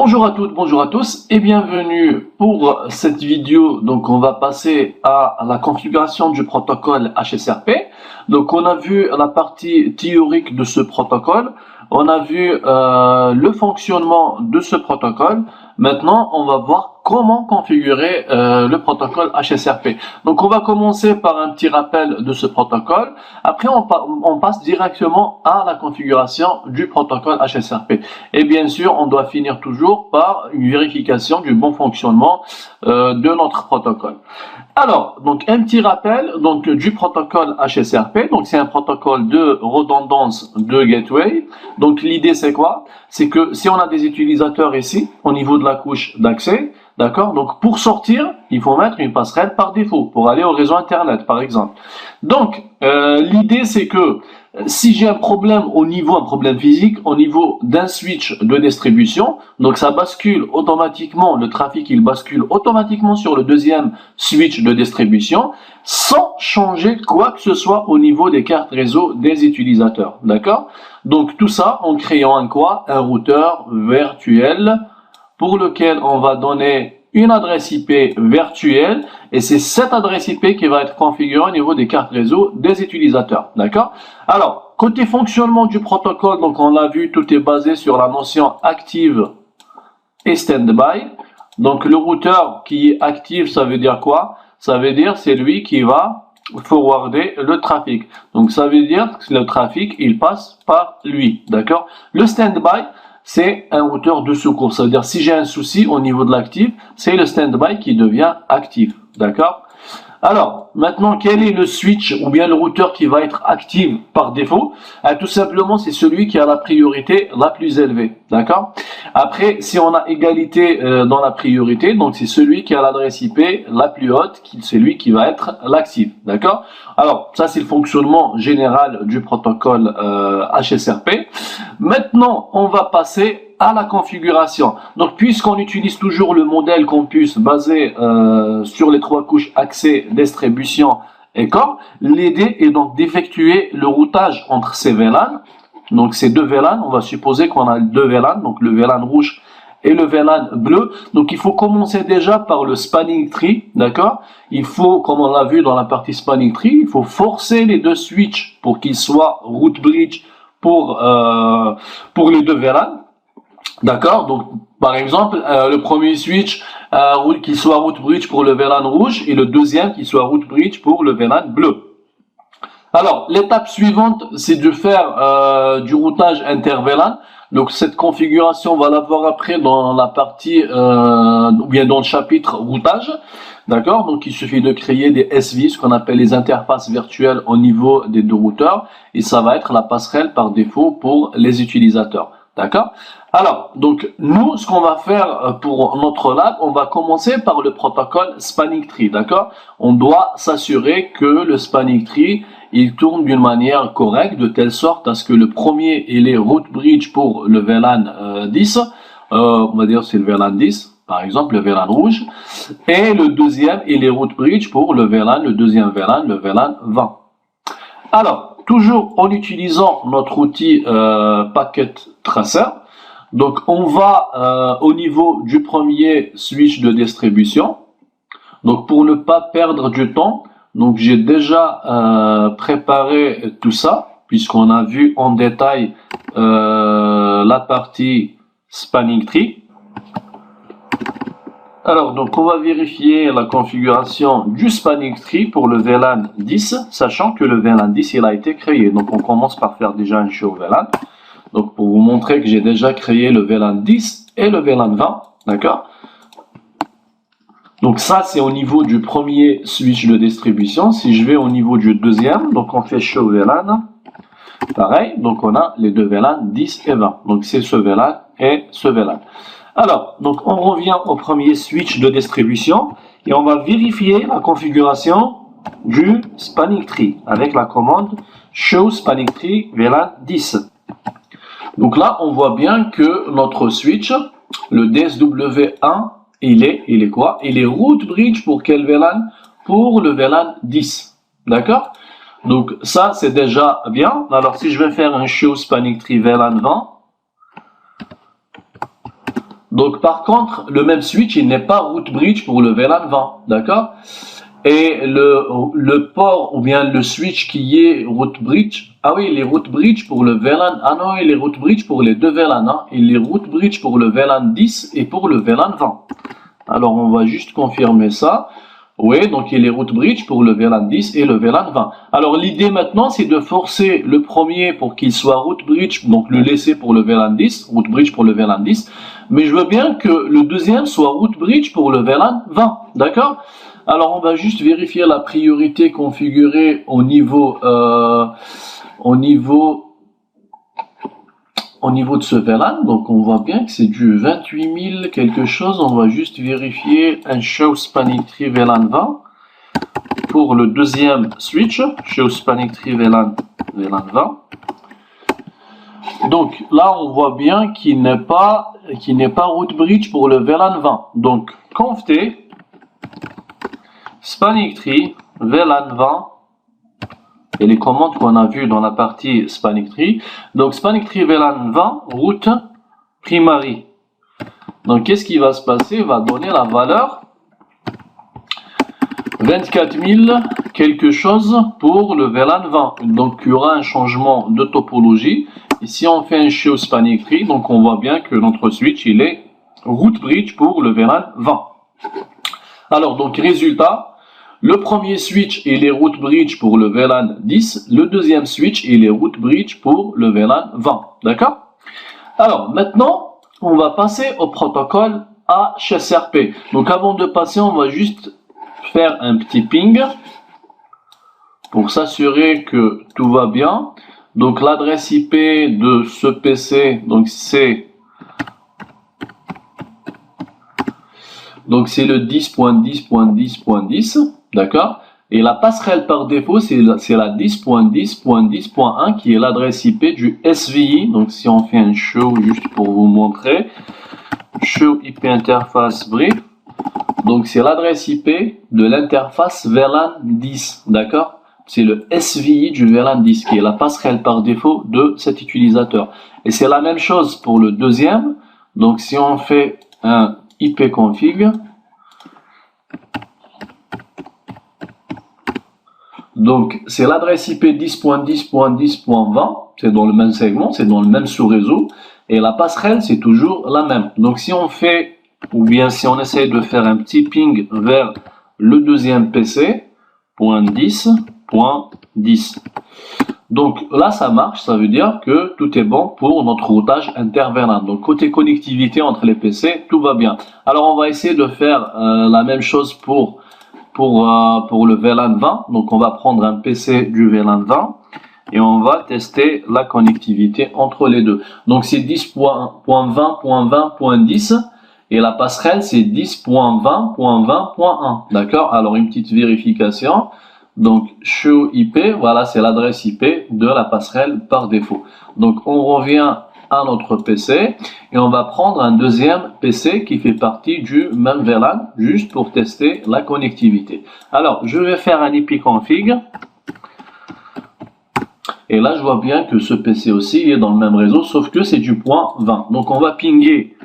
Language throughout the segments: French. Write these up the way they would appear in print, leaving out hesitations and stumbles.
Bonjour à toutes, bonjour à tous et bienvenue pour cette vidéo. Donc on va passer à la configuration du protocole HSRP. Donc on a vu la partie théorique de ce protocole, on a vu le fonctionnement de ce protocole. Maintenant on va voir comment configurer le protocole HSRP. Donc on va commencer par un petit rappel de ce protocole. Après on passe directement à la configuration du protocole HSRP. Et bien sûr on doit finir toujours par une vérification du bon fonctionnement de notre protocole. Alors, donc un petit rappel donc du protocole HSRP. Donc c'est un protocole de redondance de gateway. Donc l'idée c'est quoi? C'est que si on a des utilisateurs ici au niveau de la couche d'accès, d'accord? Donc pour sortir, il faut mettre une passerelle par défaut pour aller au réseau internet par exemple. Donc l'idée c'est que si j'ai un problème un problème physique au niveau d'un switch de distribution, donc ça bascule automatiquement, le trafic il bascule automatiquement sur le deuxième switch de distribution sans changer quoi que ce soit au niveau des cartes réseau des utilisateurs, d'accord? Donc tout ça en créant un routeur virtuel pour lequel on va donner une adresse IP virtuelle et c'est cette adresse IP qui va être configurée au niveau des cartes réseau des utilisateurs, d'accord? Alors, côté fonctionnement du protocole, donc on l'a vu, tout est basé sur la notion active et standby. Donc le routeur qui est actif, ça veut dire quoi? Ça veut dire c'est lui qui va forwarder le trafic. Donc ça veut dire que le trafic, il passe par lui, d'accord? Le standby, c'est un routeur de secours. Ça veut dire si j'ai un souci au niveau de l'actif, c'est le standby qui devient actif, d'accord? Alors, maintenant, quel est le switch ou bien le routeur qui va être actif par défaut? Tout simplement, c'est celui qui a la priorité la plus élevée, d'accord? Après, si on a égalité dans la priorité, donc c'est celui qui a l'adresse IP la plus haute, c'est lui qui va être l'actif, d'accord? Alors, ça c'est le fonctionnement général du protocole HSRP. Maintenant, on va passer à la configuration. Donc, puisqu'on utilise toujours le modèle Campus basé sur les trois couches accès, distribution et corps, l'idée est donc d'effectuer le routage entre ces VLAN. Donc, ces deux VLAN, on va supposer qu'on a deux VLAN, donc le VLAN rouge et le VLAN bleu. Donc, il faut commencer déjà par le spanning tree, d'accord? Il faut, comme on l'a vu dans la partie spanning tree, il faut forcer les deux switches pour qu'ils soient route bridge pour les deux VLAN. D'accord? Donc, par exemple, le premier switch, qu'il soit route bridge pour le VLAN rouge et le deuxième qui soit route bridge pour le VLAN bleu. Alors, l'étape suivante, c'est de faire du routage inter-VLAN. Donc, cette configuration, on va la voir après dans la partie, ou bien dans le chapitre routage. D'accord? Donc, il suffit de créer des SV, ce qu'on appelle les interfaces virtuelles au niveau des deux routeurs. Et ça va être la passerelle par défaut pour les utilisateurs. D'accord? Alors, donc, nous, ce qu'on va faire pour notre lab, on va commencer par le protocole spanning tree, d'accord? On doit s'assurer que le spanning tree, il tourne d'une manière correcte, de telle sorte à ce que le premier, il est route bridge pour le VLAN 10, on va dire c'est le VLAN 10, par exemple, le VLAN rouge, et le deuxième, il est route bridge pour le VLAN, le deuxième VLAN, le VLAN 20. Alors, toujours en utilisant notre outil Packet Tracer, donc on va au niveau du premier switch de distribution. Donc pour ne pas perdre du temps, donc j'ai déjà préparé tout ça, puisqu'on a vu en détail la partie spanning tree. Alors, donc, on va vérifier la configuration du spanning tree pour le VLAN 10, sachant que le VLAN 10, il a été créé. Donc, on commence par faire déjà un show VLAN. Donc, pour vous montrer que j'ai déjà créé le VLAN 10 et le VLAN 20, d'accord? Donc, ça, c'est au niveau du premier switch de distribution. Si je vais au niveau du deuxième, donc on fait show VLAN. Pareil, donc on a les deux VLAN 10 et 20. Donc, c'est ce VLAN et ce VLAN. Alors, donc on revient au premier switch de distribution et on va vérifier la configuration du spanning tree avec la commande show spanning tree VLAN 10. Donc là, on voit bien que notre switch, le DSW1, il est quoi? Il est route bridge pour quel VLAN? Pour le VLAN 10. D'accord? Donc ça, c'est déjà bien. Alors si je vais faire un show spanning tree VLAN 20, Donc par contre, le même switch, il n'est pas route bridge pour le VLAN 20, d'accord? Et le port ou bien le switch qui est route bridge, ah oui, les route bridge pour le VLAN, ah non, il est route bridge pour les deux VLAN, hein. Il est route bridge pour le VLAN 10 et pour le VLAN 20. Alors on va juste confirmer ça. Oui, donc il est route bridge pour le VLAN 10 et le VLAN 20. Alors l'idée maintenant, c'est de forcer le premier pour qu'il soit route bridge, donc le laisser pour le VLAN 10, route bridge pour le VLAN 10, mais je veux bien que le deuxième soit route bridge pour le VLAN 20, d'accord? Alors on va juste vérifier la priorité configurée au niveau de ce VLAN. Donc on voit bien que c'est du 28 000 quelque chose. On va juste vérifier un show spanning tree VLAN 20 pour le deuxième switch, show spanning tree VLAN 20. Donc là on voit bien qu'il n'est pas route bridge pour le VLAN 20. Donc conft spanning tree VLAN 20 et les commandes qu'on a vues dans la partie spanning tree. Donc spanning tree VLAN 20 route primary. Donc qu'est-ce qui va se passer? Il va donner la valeur 24 000 quelque chose pour le VLAN 20. Donc il y aura un changement de topologie. Ici on fait un show spanning tree, donc on voit bien que notre switch il est route bridge pour le VLAN 20. Alors donc résultat, le premier switch il est route bridge pour le VLAN 10, le deuxième switch il est route bridge pour le VLAN 20, d'accord? Alors maintenant on va passer au protocole HSRP. Donc avant de passer, on va juste faire un petit ping pour s'assurer que tout va bien. Donc l'adresse IP de ce PC, donc c'est le 10.10.10.10, d'accord? Et la passerelle par défaut, c'est la 10.10.10.1 qui est l'adresse IP du SVI. Donc si on fait un show juste pour vous montrer, show IP interface brief, donc c'est l'adresse IP de l'interface VLAN 10, d'accord? C'est le SVI du VLAN 10 qui est la passerelle par défaut de cet utilisateur. Et c'est la même chose pour le deuxième. Donc si on fait un ipconfig, donc c'est l'adresse IP 10.10.10.20, c'est dans le même segment, c'est dans le même sous-réseau, et la passerelle c'est toujours la même. Donc si on fait, ou bien si on essaie de faire un petit ping vers le deuxième PC, .10.10. Donc là ça marche, ça veut dire que tout est bon pour notre routage inter-VLAN. Donc côté connectivité entre les PC, tout va bien. Alors on va essayer de faire la même chose pour le VLAN 20. Donc on va prendre un PC du VLAN 20 et on va tester la connectivité entre les deux. Donc c'est 10.20.20.10 et la passerelle c'est 10.20.20.1. D'accord? Alors une petite vérification. Donc show IP, voilà, c'est l'adresse IP de la passerelle par défaut. Donc on revient à notre PC et on va prendre un deuxième PC qui fait partie du même VLAN juste pour tester la connectivité. Alors je vais faire un ipconfig et là je vois bien que ce PC aussi il est dans le même réseau sauf que c'est du point 20. Donc on va pinguer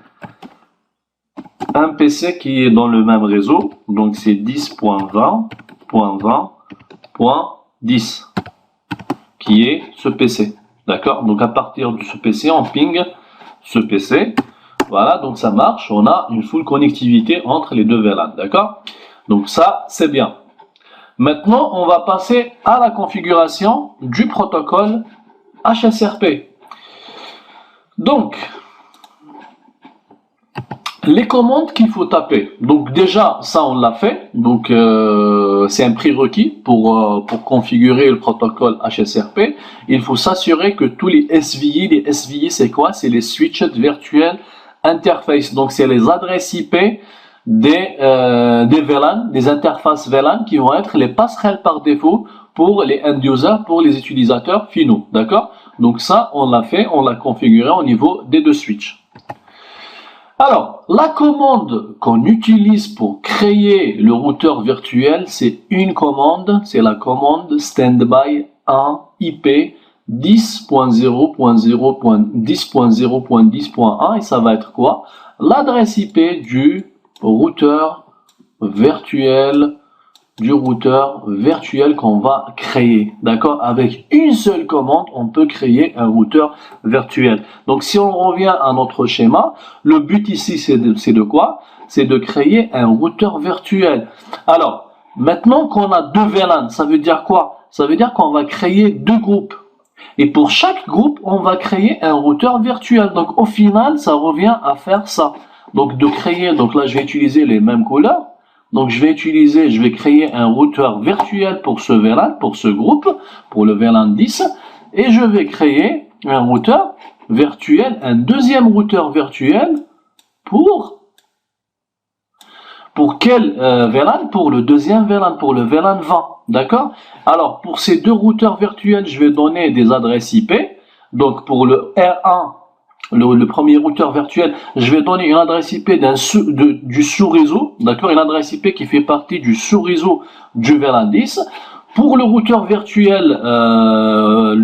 un PC qui est dans le même réseau, donc c'est 10.20.20.10 qui est ce PC. D'accord? Donc à partir de ce PC, on ping ce PC. Voilà, donc ça marche. On a une full connectivité entre les deux VLAN. D'accord? Donc ça, c'est bien. Maintenant, on va passer à la configuration du protocole HSRP. Donc, les commandes qu'il faut taper. Donc déjà, ça on l'a fait. Donc c'est un prérequis pour configurer le protocole HSRP. Il faut s'assurer que tous les SVI c'est quoi? C'est les Switched Virtual Interface. Donc c'est les adresses IP des VLAN, des interfaces VLAN qui vont être les passerelles par défaut pour les end users, pour les utilisateurs finaux. D'accord? Donc ça on l'a fait, on l'a configuré au niveau des deux switches. Alors, la commande qu'on utilise pour créer le routeur virtuel, c'est une commande, c'est la commande standby 1 IP 10.0.0.10.10.1 et ça va être quoi? l'adresse IP du routeur virtuel qu'on va créer, d'accord? Avec une seule commande, on peut créer un routeur virtuel. Donc, si on revient à notre schéma, le but ici, c'est de quoi? C'est de créer un routeur virtuel. Alors, maintenant qu'on a deux VLAN, ça veut dire quoi? Ça veut dire qu'on va créer deux groupes. Et pour chaque groupe, on va créer un routeur virtuel. Donc, au final, ça revient à faire ça. Donc, de créer, donc là, je vais utiliser les mêmes couleurs. Donc, je vais créer un routeur virtuel pour ce VLAN, pour ce groupe, pour le VLAN 10. Et je vais créer un routeur virtuel, un deuxième routeur virtuel pour quel VLAN? Pour le deuxième VLAN, pour le VLAN 20. D'accord? Alors, pour ces deux routeurs virtuels, je vais donner des adresses IP. Donc, pour le R1, le premier routeur virtuel, je vais donner une adresse IP du sous-réseau, d'accord, une adresse IP qui fait partie du sous-réseau du VLAN 10. Pour le routeur virtuel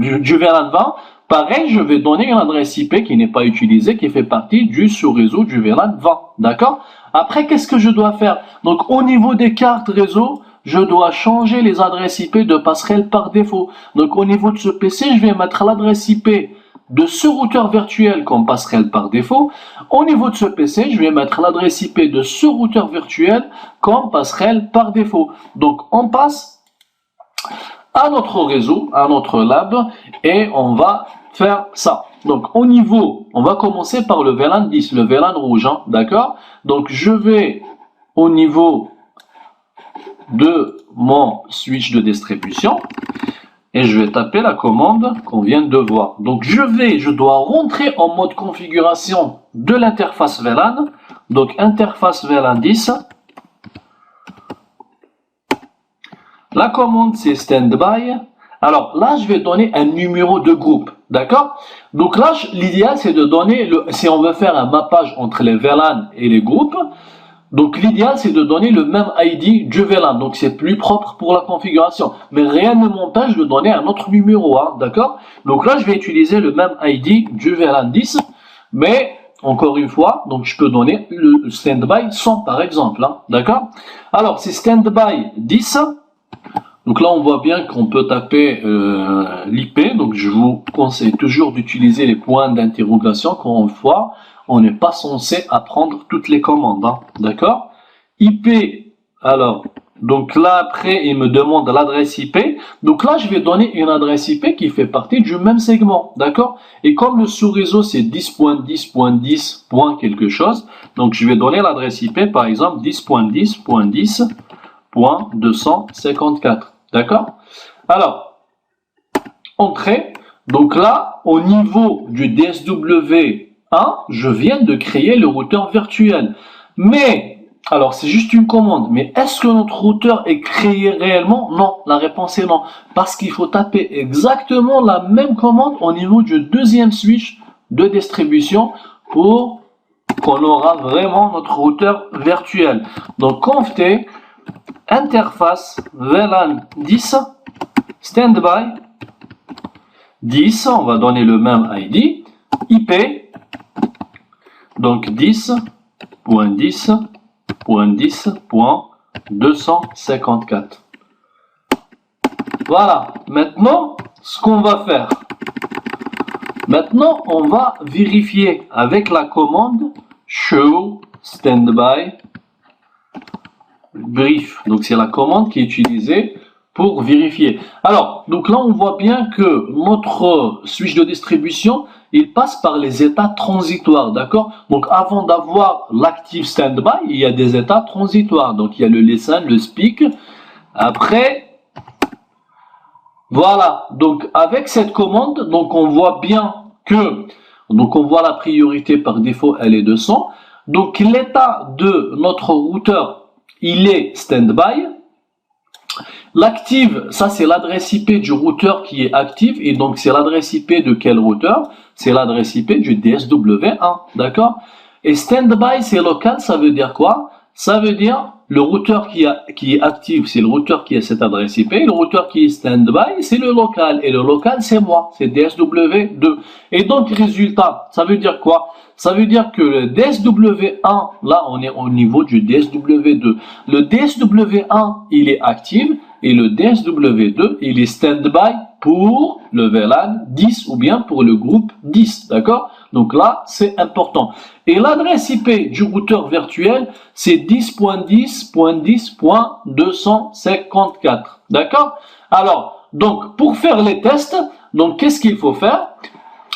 du VLAN 20, pareil, je vais donner une adresse IP qui n'est pas utilisée, qui fait partie du sous-réseau du VLAN 20, d'accord? Après, qu'est-ce que je dois faire? Donc, au niveau des cartes réseau, je dois changer les adresses IP de passerelle par défaut. Donc, au niveau de ce PC, je vais mettre l'adresse IP de ce routeur virtuel comme passerelle par défaut. Au niveau de ce PC, je vais mettre l'adresse IP de ce routeur virtuel comme passerelle par défaut. Donc, on passe à notre réseau, à notre lab, et on va faire ça. Donc, au niveau, on va commencer par le VLAN 10, le VLAN rouge, hein, d'accord? Donc, je vais au niveau de mon switch de distribution, et je vais taper la commande qu'on vient de voir. Donc, je dois rentrer en mode configuration de l'interface VLAN. Donc, interface VLAN 10. La commande, c'est standby. Alors, là, je vais donner un numéro de groupe. D'accord? Donc là, l'idéal, c'est de donner, si on veut faire un mappage entre les VLAN et les groupes, donc l'idéal, c'est de donner le même ID du VLAN. Donc c'est plus propre pour la configuration. Mais réellement pas, je vais donner un autre numéro, hein, d'accord? Donc là, je vais utiliser le même ID du VLAN 10, mais encore une fois, donc je peux donner le standby 100 par exemple, hein, d'accord? Alors c'est standby 10. Donc là, on voit bien qu'on peut taper l'IP. Donc je vous conseille toujours d'utiliser les points d'interrogation quand on n'est pas censé apprendre toutes les commandes, hein, d'accord? IP, alors, donc là après, il me demande l'adresse IP. Donc là, je vais donner une adresse IP qui fait partie du même segment, d'accord? Et comme le sous-réseau, c'est 10.10.10. quelque chose, donc je vais donner l'adresse IP, par exemple, 10.10.10.254, d'accord? Alors, entrée, donc là, au niveau du DSW, je viens de créer le routeur virtuel. Mais, alors c'est juste une commande, mais est-ce que notre routeur est créé réellement? Non, la réponse est non. Parce qu'il faut taper exactement la même commande au niveau du deuxième switch de distribution pour qu'on aura vraiment notre routeur virtuel. Donc, conft interface VLAN 10 standby 10, on va donner le même ID, IP, donc 10.10.10.254. Voilà, maintenant, ce qu'on va faire. Maintenant, on va vérifier avec la commande show standby brief. Donc, c'est la commande qui est utilisée pour vérifier. Alors, donc là, on voit bien que notre switch de distribution, il passe par les états transitoires, d'accord? Donc, avant d'avoir l'active standby, il y a des états transitoires. Donc, il y a le listen, le speak. Après, voilà. Donc, avec cette commande, donc on voit bien que, donc on voit la priorité par défaut, elle est de 100. Donc, l'état de notre routeur, il est standby. L'active, ça c'est l'adresse IP du routeur qui est active, et donc c'est l'adresse IP de quel routeur? C'est l'adresse IP du DSW1, d'accord? Et standby c'est local, ça veut dire quoi? Ça veut dire le routeur qui est actif, c'est le routeur qui a cette adresse IP. Le routeur qui est stand-by, c'est le local. Et le local, c'est moi, c'est DSW2. Et donc, résultat, ça veut dire quoi? Ça veut dire que le DSW1, là, on est au niveau du DSW2. Le DSW1, il est actif. Et le DSW2, il est stand-by pour le VLAN 10 ou bien pour le groupe 10, d'accord? Donc là, c'est important. Et l'adresse IP du routeur virtuel, c'est 10.10.10.254, d'accord? Alors, donc, pour faire les tests, donc qu'est-ce qu'il faut faire?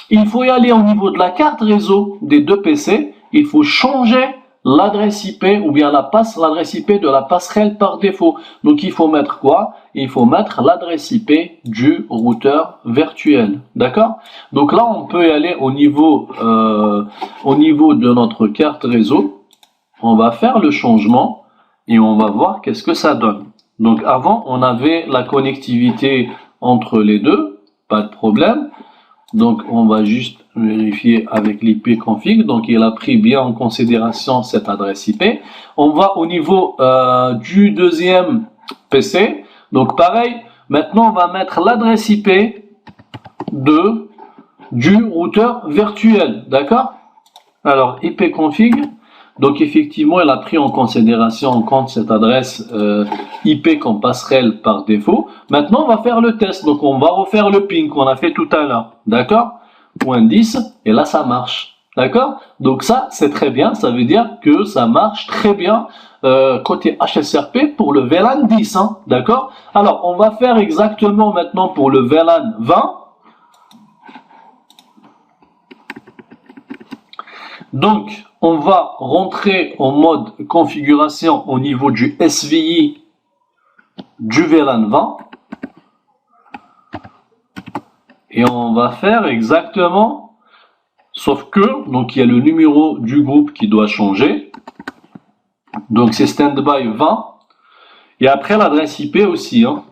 Il faut y aller au niveau de la carte réseau des deux PC, il faut changer l'adresse IP ou bien l'adresse IP de la passerelle par défaut. Donc il faut mettre quoi? Il faut mettre l'adresse IP du routeur virtuel. D'accord? Donc là, on peut y aller au niveau de notre carte réseau. On va faire le changement et on va voir qu'est-ce que ça donne. Donc avant, on avait la connectivité entre les deux, pas de problème. Donc, on va juste vérifier avec l'IP config. Donc, il a pris bien en considération cette adresse IP. On va au niveau du deuxième PC. Donc, pareil, maintenant, on va mettre l'adresse IP du routeur virtuel. D'accord? Alors, IP config. Donc, effectivement, il a pris en considération en compte cette adresse IP comme passerelle par défaut. Maintenant, on va faire le test. Donc, on va refaire le ping qu'on a fait tout à l'heure. D'accord? Point 10. Et là, ça marche. D'accord? Donc, ça, c'est très bien. Ça veut dire que ça marche très bien côté HSRP pour le VLAN 10. Hein, d'accord? Alors, on va faire exactement maintenant pour le VLAN 20. Donc, on va rentrer en mode configuration au niveau du SVI du VLAN 20. Et on va faire exactement, sauf que, donc il y a le numéro du groupe qui doit changer. Donc c'est standby 20. Et après l'adresse IP aussi. Hein.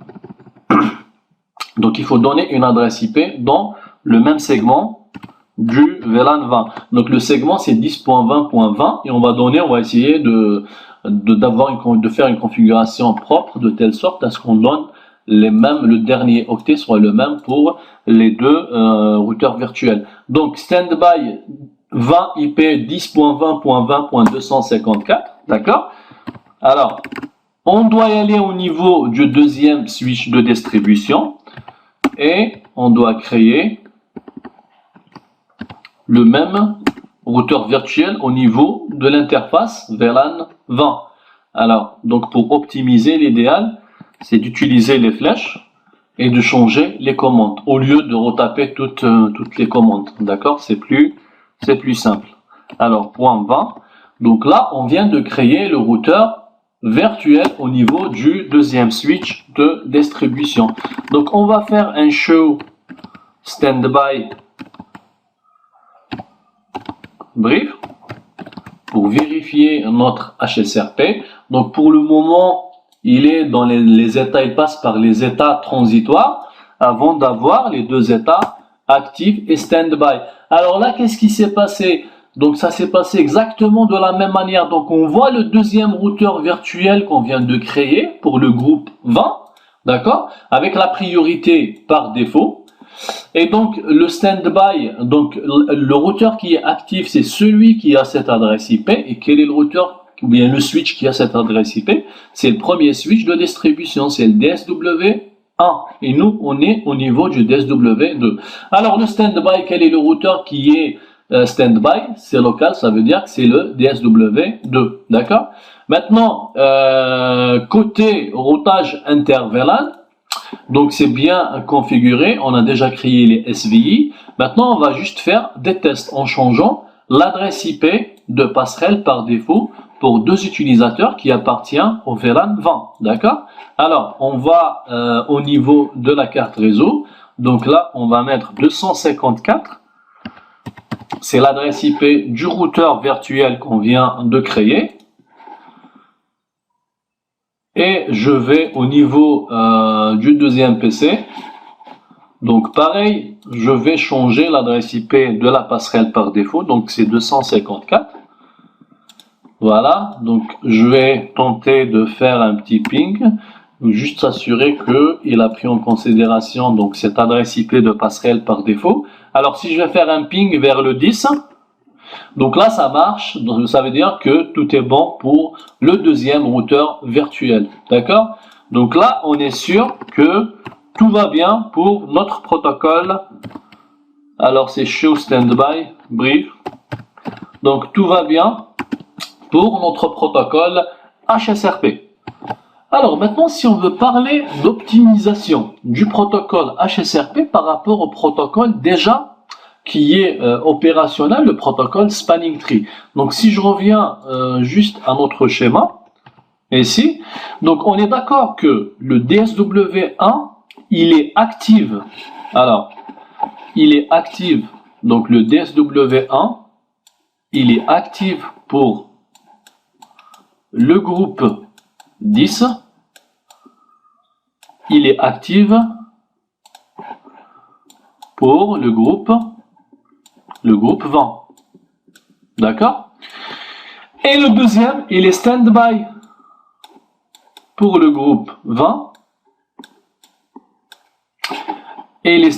Donc il faut donner une adresse IP dans le même segment du VLAN 20. Donc le segment c'est 10.20.20 et on va essayer de faire une configuration propre de telle sorte à ce qu'on donne les mêmes, le dernier octet soit le même pour les deux routeurs virtuels. Donc standby 20 IP 10.20.20.254, d'accord? Alors, on doit y aller au niveau du deuxième switch de distribution et on doit créer le même routeur virtuel au niveau de l'interface VLAN 20. Alors, donc pour optimiser, l'idéal, c'est d'utiliser les flèches et de changer les commandes au lieu de retaper toutes les commandes. D'accord? C'est plus simple. Alors, point 20. Donc là, on vient de créer le routeur virtuel au niveau du deuxième switch de distribution. Donc, on va faire un show standby brief pour vérifier notre HSRP. Donc pour le moment, il est dans les états, il passe par les états transitoires avant d'avoir les deux états actifs et stand-by. Alors là, qu'est-ce qui s'est passé? Donc ça s'est passé exactement de la même manière. Donc on voit le deuxième routeur virtuel qu'on vient de créer pour le groupe 20, d'accord? Avec la priorité par défaut. Et donc le standby, donc le routeur qui est actif, c'est celui qui a cette adresse IP. Et quel est le routeur ou bien le switch qui a cette adresse IP? C'est le premier switch de distribution, c'est le DSW1. Et nous, on est au niveau du DSW2. Alors le standby, quel est le routeur qui est standby? C'est local, ça veut dire que c'est le DSW2. D'accord? Maintenant, côté routage inter-VLAN, donc c'est bien configuré, on a déjà créé les SVI. Maintenant, on va juste faire des tests en changeant l'adresse IP de passerelle par défaut pour deux utilisateurs qui appartiennent au VLAN 20. D'accord? Alors, on va au niveau de la carte réseau. Donc là, on va mettre 254. C'est l'adresse IP du routeur virtuel qu'on vient de créer. Et je vais au niveau du deuxième PC. Donc pareil, je vais changer l'adresse IP de la passerelle par défaut. Donc c'est 254. Voilà, donc je vais tenter de faire un petit ping, juste s'assurer qu'il a pris en considération donc cette adresse IP de passerelle par défaut. Alors si je vais faire un ping vers le 10, donc là ça marche, donc ça veut dire que tout est bon pour le deuxième routeur virtuel, d'accord? Donc là on est sûr que tout va bien pour notre protocole. Alors c'est show standby brief, donc tout va bien pour notre protocole HSRP. Alors maintenant, si on veut parler d'optimisation du protocole HSRP par rapport au protocole déjà qui est opérationnel, le protocole Spanning Tree. Donc si je reviens juste à notre schéma, ici, donc on est d'accord que le DSW1, il est actif. Alors, il est actif, donc le DSW1, il est actif pour le groupe 10, il est actif pour le groupe 20. D'accord? Et le deuxième, il est stand-by pour le groupe 20. Et il est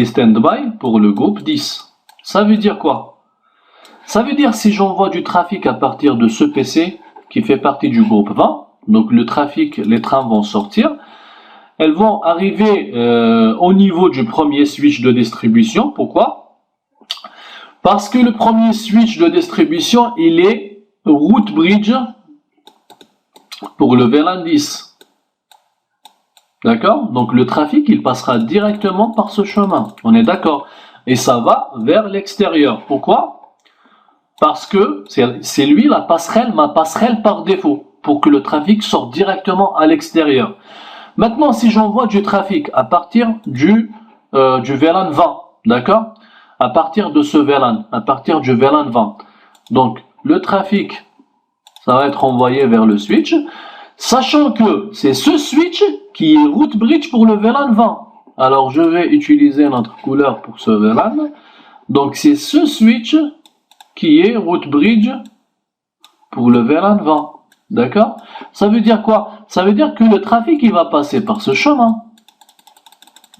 stand-by pour le groupe 10. Ça veut dire quoi? Ça veut dire si j'envoie du trafic à partir de ce PC qui fait partie du groupe 20, donc le trafic, les trains vont sortir, elles vont arriver au niveau du premier switch de distribution. Pourquoi? Parce que le premier switch de distribution, il est route bridge pour le VLAN 10. D'accord? Donc le trafic, il passera directement par ce chemin. On est d'accord? Et ça va vers l'extérieur. Pourquoi? Parce que c'est lui ma passerelle par défaut, pour que le trafic sorte directement à l'extérieur. Maintenant, si j'envoie du trafic à partir du VLAN 20, d'accord? À partir de ce VLAN, à partir du VLAN 20. Donc, le trafic, ça va être envoyé vers le switch, sachant que c'est ce switch qui est route bridge pour le VLAN 20. Alors, je vais utiliser notre couleur pour ce VLAN. Donc, c'est ce switch qui est route bridge pour le VLAN 20. D'accord? Ça veut dire quoi? Ça veut dire que le trafic, il va passer par ce chemin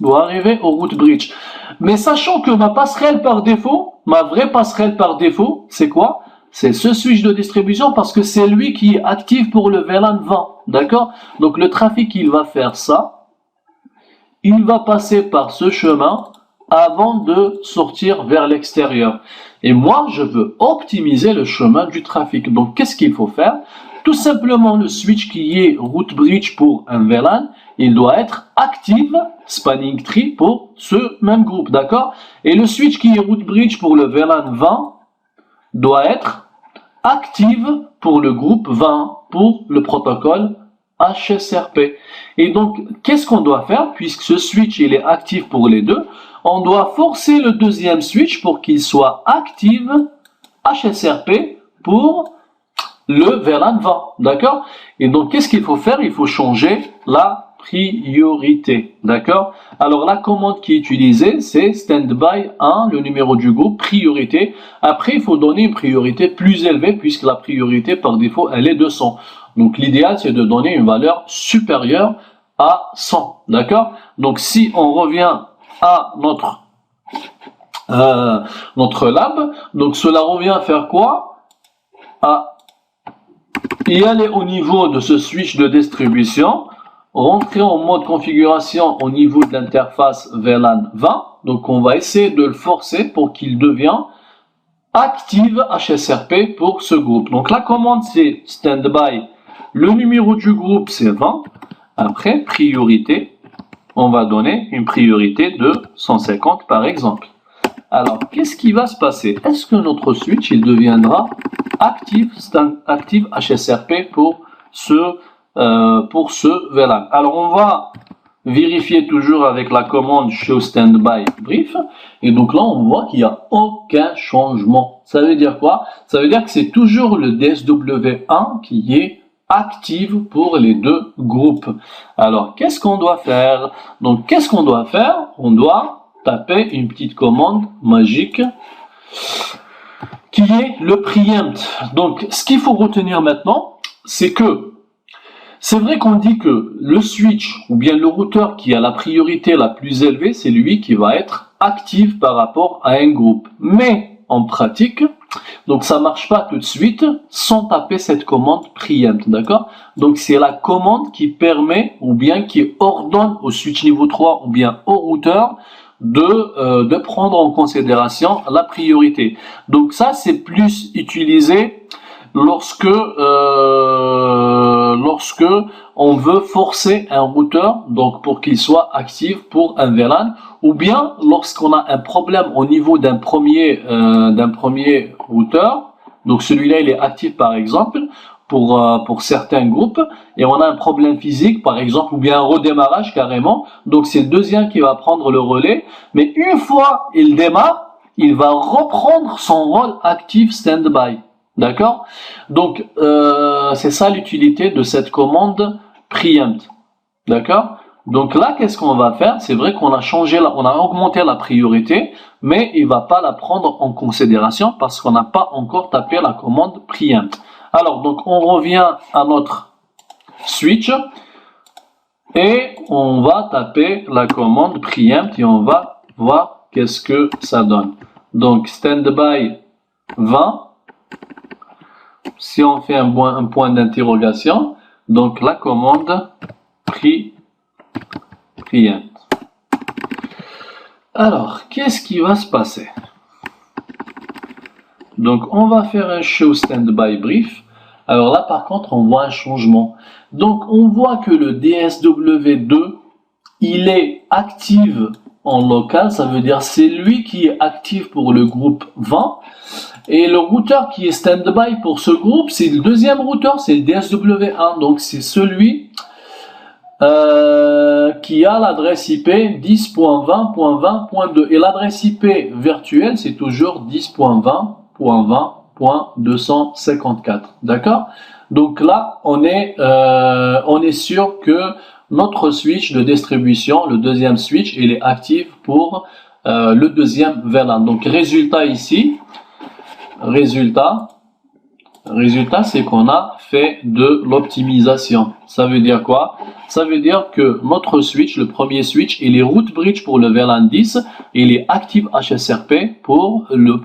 pour arriver au route bridge. Mais sachant que ma passerelle par défaut, ma vraie passerelle par défaut, c'est quoi? C'est ce switch de distribution parce que c'est lui qui est actif pour le VLAN 20. D'accord? Donc le trafic, il va faire ça. Il va passer par ce chemin avant de sortir vers l'extérieur. Et moi, je veux optimiser le chemin du trafic. Donc, qu'est-ce qu'il faut faire? Tout simplement, le switch qui est route bridge pour un VLAN, il doit être active Spanning Tree pour ce même groupe, d'accord? Et le switch qui est route bridge pour le VLAN 20 doit être active pour le groupe 20, pour le protocole HSRP. Et donc, qu'est-ce qu'on doit faire? Puisque ce switch, il est actif pour les deux, on doit forcer le deuxième switch pour qu'il soit actif HSRP pour le VLAN 20, d'accord? Et donc, qu'est-ce qu'il faut faire? Il faut changer la priorité, d'accord? Alors, la commande qui est utilisée, c'est standby 1, le numéro du groupe, priorité. Après, il faut donner une priorité plus élevée puisque la priorité, par défaut, elle est de 100. Donc, l'idéal, c'est de donner une valeur supérieure à 100, d'accord? Donc, si on revient à notre lab, donc cela revient à faire quoi? À y aller au niveau de ce switch de distribution, rentrer en mode configuration au niveau de l'interface VLAN 20, donc on va essayer de le forcer pour qu'il devienne active HSRP pour ce groupe. Donc la commande c'est standby, le numéro du groupe c'est 20, après priorité, on va donner une priorité de 150 par exemple. Alors, qu'est-ce qui va se passer? Est-ce que notre switch, il deviendra active HSRP pour ce VLAN? Alors, on va vérifier toujours avec la commande show standby brief. Et donc là, on voit qu'il n'y a aucun changement. Ça veut dire quoi? Ça veut dire que c'est toujours le DSW1 qui est active pour les deux groupes. Alors, qu'est-ce qu'on doit faire? Donc, qu'est-ce qu'on doit faire? On doit taper une petite commande magique qui est le preempt. Donc, ce qu'il faut retenir maintenant, c'est que c'est vrai qu'on dit que le switch ou bien le routeur qui a la priorité la plus élevée, c'est lui qui va être actif par rapport à un groupe. Mais en pratique, donc ça marche pas tout de suite sans taper cette commande preempt, d'accord? Donc c'est la commande qui permet ou bien qui ordonne au switch niveau 3 ou bien au routeur de prendre en considération la priorité. Donc ça c'est plus utilisé lorsque on veut forcer un routeur donc pour qu'il soit actif pour un VLAN, ou bien lorsqu'on a un problème au niveau d'un premier routeur, donc celui-là il est actif par exemple pour certains groupes, et on a un problème physique par exemple, ou bien un redémarrage carrément, donc c'est le deuxième qui va prendre le relais, mais une fois il démarre, il va reprendre son rôle actif stand-by. D'accord? Donc, c'est ça l'utilité de cette commande preempt. D'accord? Donc là, qu'est-ce qu'on va faire? C'est vrai qu'on a on a augmenté la priorité, mais il va pas la prendre en considération parce qu'on n'a pas encore tapé la commande preempt. Alors, donc, on revient à notre switch et on va taper la commande preempt et on va voir qu'est-ce que ça donne. Donc, standby 20. Si on fait un point d'interrogation, donc la commande preempt. Alors, qu'est-ce qui va se passer? Donc, on va faire un show standby brief. Alors là, par contre, on voit un changement. Donc, on voit que le DSW2, il est actif en local. Ça veut dire c'est lui qui est actif pour le groupe 20. Et le routeur qui est standby pour ce groupe, c'est le deuxième routeur, c'est le DSW1. Donc, c'est celui qui a l'adresse IP 10.20.20.2. Et l'adresse IP virtuelle, c'est toujours 10.20.20.254. D'accord? Donc là, on est sûr que notre switch de distribution, le deuxième switch, il est actif pour le deuxième VLAN. Donc, résultat ici. Résultat, c'est qu'on a fait de l'optimisation. Ça veut dire quoi? Ça veut dire que notre switch, le premier switch, il est route bridge pour le VLAN 10, il est actif HSRP pour le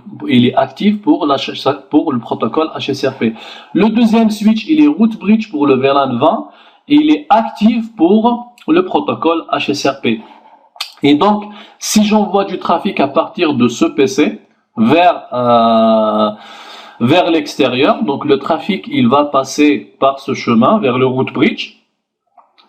protocole HSRP. Le deuxième switch, il est route bridge pour le VLAN 20, et il est actif pour le protocole HSRP. Et donc, si j'envoie du trafic à partir de ce PC, vers l'extérieur, donc le trafic il va passer par ce chemin vers le route bridge.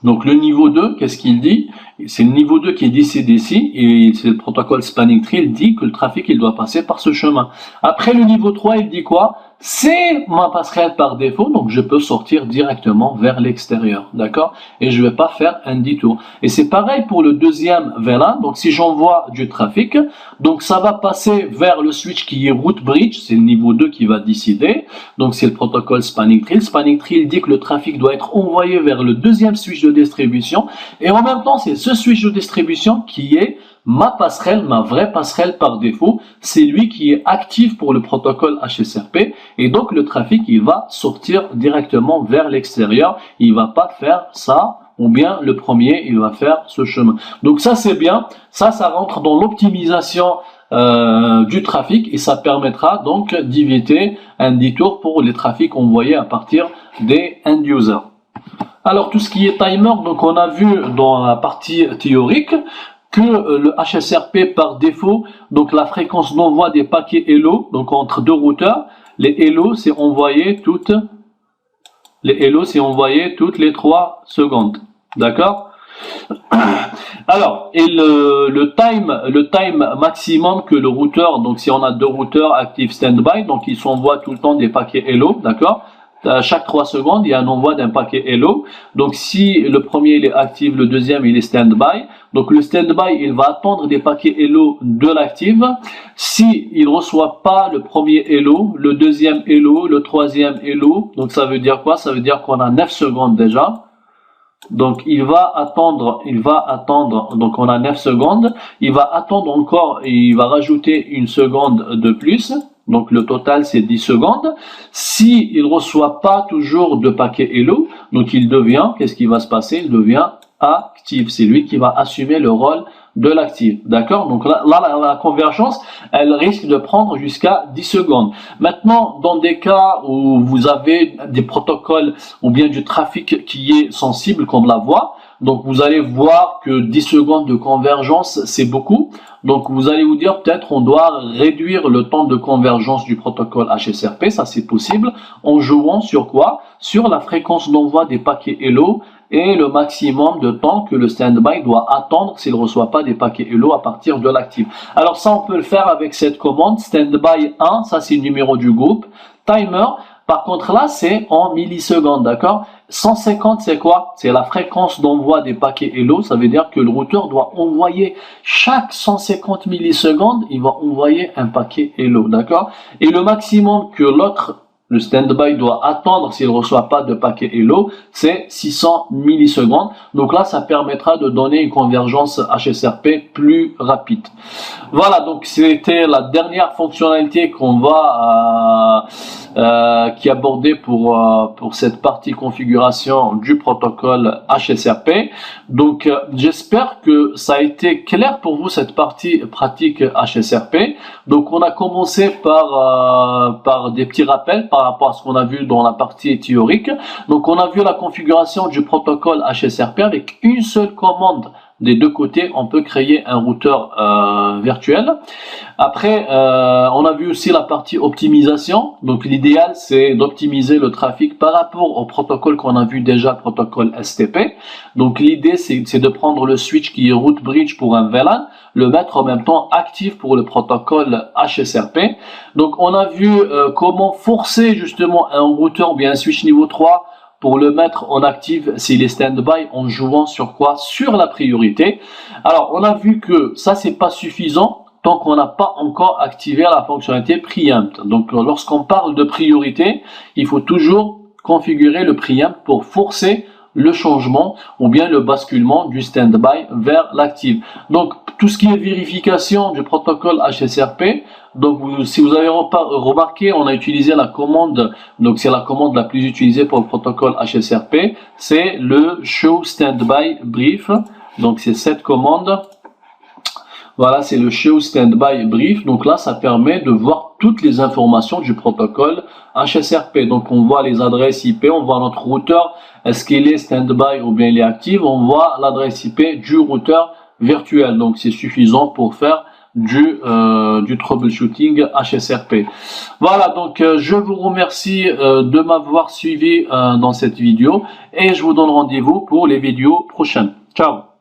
Donc le niveau 2, qu'est-ce qu'il dit? C'est le niveau 2 qui est DC-DC, et c'est le protocole Spanning Tree, il dit que le trafic il doit passer par ce chemin. Après le niveau 3, il dit quoi? C'est ma passerelle par défaut, donc je peux sortir directement vers l'extérieur, d'accord? Et je vais pas faire un détour. Et c'est pareil pour le deuxième VLAN, donc si j'envoie du trafic, donc ça va passer vers le switch qui est route bridge, c'est le niveau 2 qui va décider, donc c'est le protocole Spanning Tree. Le Spanning Tree, il dit que le trafic doit être envoyé vers le deuxième switch de distribution, et en même temps, c'est ce switch de distribution qui est ma passerelle, ma vraie passerelle par défaut, c'est lui qui est actif pour le protocole HSRP, et donc le trafic il va sortir directement vers l'extérieur, il va pas faire ça, ou bien le premier il va faire ce chemin. Donc ça c'est bien, ça rentre dans l'optimisation du trafic, et ça permettra donc d'éviter un détour pour les trafics envoyés à partir des end users. Alors tout ce qui est timer, donc on a vu dans la partie théorique que le HSRP par défaut, donc la fréquence d'envoi des paquets hello, donc entre deux routeurs, les hello c'est envoyé toutes les 3 secondes, d'accord? Alors, et le time maximum que le routeur, donc si on a deux routeurs actifs standby, donc ils s'envoient tout le temps des paquets hello, d'accord? Chaque 3 secondes, il y a un envoi d'un paquet hello. Donc, si le premier il est actif, le deuxième il est standby. Donc, le standby, il va attendre des paquets hello de l'active. Si il reçoit pas le premier hello, le deuxième hello, le troisième hello, donc ça veut dire quoi? Ça veut dire qu'on a 9 secondes déjà. Donc, il va attendre, donc on a 9 secondes. Il va attendre encore, et il va rajouter une seconde de plus. Donc le total c'est 10 secondes. Si il reçoit pas toujours de paquet hello, donc il devient, qu'est-ce qui va se passer? Il devient actif. C'est lui qui va assumer le rôle de l'actif. D'accord? Donc là, la convergence, elle risque de prendre jusqu'à 10 secondes. Maintenant, dans des cas où vous avez des protocoles ou bien du trafic qui est sensible comme la voix, donc vous allez voir que 10 secondes de convergence, c'est beaucoup. Donc vous allez vous dire peut-être on doit réduire le temps de convergence du protocole HSRP, ça c'est possible, en jouant sur quoi? Sur la fréquence d'envoi des paquets hello et le maximum de temps que le standby doit attendre s'il ne reçoit pas des paquets hello à partir de l'actif. Alors ça, on peut le faire avec cette commande standby 1, ça c'est le numéro du groupe. Timer, par contre là, c'est en millisecondes, d'accord? 150, c'est quoi? C'est la fréquence d'envoi des paquets hello, ça veut dire que le routeur doit envoyer chaque 150 millisecondes, il va envoyer un paquet hello, d'accord? Et le maximum que le standby doit attendre s'il ne reçoit pas de paquet hello, c'est 600 millisecondes. Donc là, ça permettra de donner une convergence HSRP plus rapide. Voilà, donc c'était la dernière fonctionnalité qu'on va qui est abordée pour cette partie configuration du protocole HSRP. Donc j'espère que ça a été clair pour vous cette partie pratique HSRP. Donc on a commencé par des petits rappels par rapport à ce qu'on a vu dans la partie théorique. Donc on a vu la configuration du protocole HSRP avec une seule commande. Des deux côtés, on peut créer un routeur virtuel. Après, on a vu aussi la partie optimisation. Donc l'idéal, c'est d'optimiser le trafic par rapport au protocole qu'on a vu déjà, le protocole STP. Donc l'idée, c'est de prendre le switch qui est route bridge pour un VLAN, le mettre en même temps actif pour le protocole HSRP. Donc on a vu comment forcer justement un routeur ou bien un switch niveau 3 pour le mettre en active s'il est standby en jouant sur quoi? Sur la priorité. Alors, on a vu que ça, c'est pas suffisant tant qu'on n'a pas encore activé la fonctionnalité preempt. Donc, lorsqu'on parle de priorité, il faut toujours configurer le preempt pour forcer le changement ou bien le basculement du standby vers l'active. Donc, tout ce qui est vérification du protocole HSRP, donc si vous avez remarqué, on a utilisé la commande, donc c'est la commande la plus utilisée pour le protocole HSRP, c'est le show standby brief. Donc c'est cette commande. Voilà, c'est le show standby brief. Donc là, ça permet de voir toutes les informations du protocole HSRP. Donc on voit les adresses IP, on voit notre routeur, est-ce qu'il est standby ou bien il est actif, on voit l'adresse IP du routeur virtuel. Donc c'est suffisant pour faire du troubleshooting HSRP. Voilà, donc je vous remercie de m'avoir suivi dans cette vidéo et je vous donne rendez-vous pour les vidéos prochaines. Ciao.